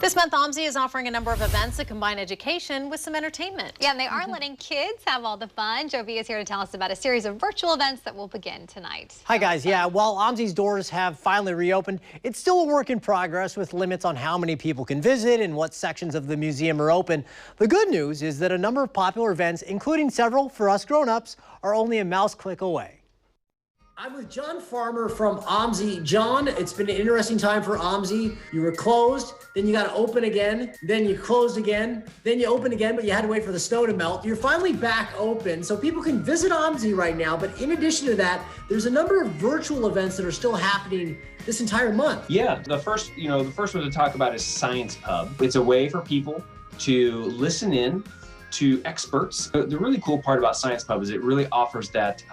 This month, OMSI is offering a number of events that combine education with some entertainment. Yeah, and they are letting kids have all the fun. Joe V is here to tell us about a series of virtual events that will begin tonight. Hi guys, yeah, while OMSI's doors have finally reopened, it's still a work in progress with limits on how many people can visit and what sections of the museum are open. The good news is that a number of popular events, including several for us grown-ups, are only a mouse click away. I'm with John Farmer from OMSI. John, it's been an interesting time for OMSI. You were closed, then you got to open again, then you closed again, then you open again, but you had to wait for the snow to melt. You're finally back open, so people can visit OMSI right now. But in addition to that, there's a number of virtual events that are still happening this entire month. Yeah, the first one to talk about is Science Pub. It's a way for people to listen in to experts. The really cool part about Science Pub is it really offers that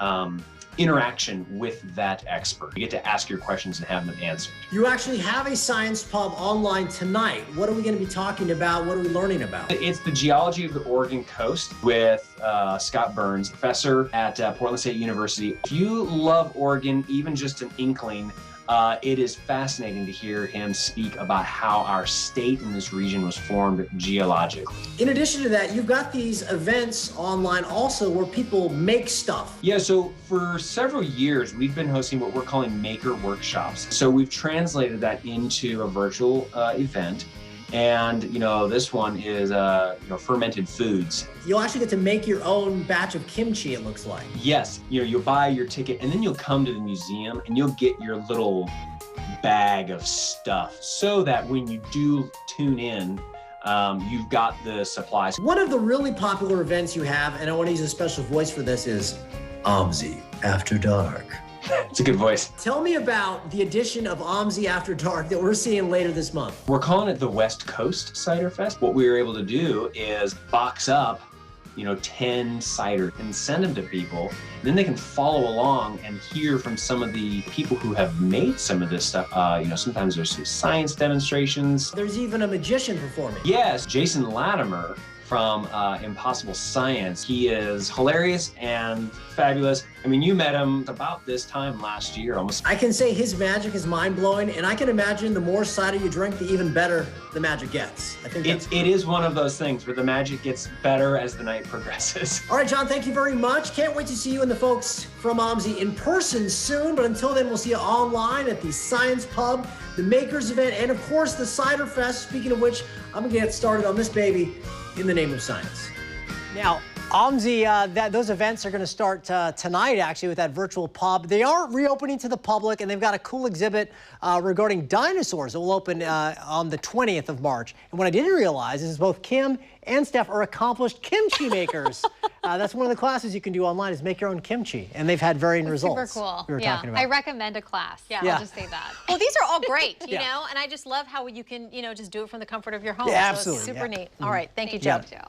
interaction with that expert. You get to ask your questions and have them answered. You actually have a Science Pub online tonight. What are we going to be talking about? What are we learning about? It's the geology of the Oregon coast with Scott Burns, professor at Portland State University. If you love Oregon, even just an inkling, it is fascinating to hear him speak about how our state in this region was formed geologically. In addition to that, you've got these events online also where people make stuff. Yeah, so for several years, we've been hosting what we're calling maker workshops. So we've translated that into a virtual event. And, this one is, fermented foods. You'll actually get to make your own batch of kimchi, it looks like. Yes, you'll buy your ticket and then you'll come to the museum and you'll get your little bag of stuff so that when you do tune in, you've got the supplies. One of the really popular events you have, and I want to use a special voice for this, is OMSI After Dark. It's a good voice. Tell me about the addition of OMSI After Dark that we're seeing later this month. We're calling it the West Coast Cider Fest. What we were able to do is box up, 10 cider and send them to people. And then they can follow along and hear from some of the people who have made some of this stuff. Sometimes there's some science demonstrations. There's even a magician performing. Yes, Jason Latimer from Impossible Science. He is hilarious and fabulous. I mean, you met him about this time last year almost. I can say his magic is mind-blowing, and I can imagine the more cider you drink, the even better the magic gets. I think it is one of those things where the magic gets better as the night progresses. All right, John, thank you very much. Can't wait to see you and the folks from OMSI in person soon, but until then, we'll see you online at the Science Pub, the Makers event, and of course, the Cider Fest. Speaking of which, I'm gonna get started on this baby in the name of science. Now, OMSI, those events are going to start tonight, actually, with that virtual pub. They are reopening to the public, and they've got a cool exhibit regarding dinosaurs that will open on the 20th of March. And what I didn't realize is both Kim and Steph are accomplished kimchi makers. That's one of the classes you can do online is make your own kimchi, and they've had varying results. Super cool. We were talking about. I recommend a class. Yeah, I'll just say that. Well, these are all great, and I just love how you can, just do it from the comfort of your home. Yeah, absolutely. So it's super neat. All right, thank you, Joe. Joe.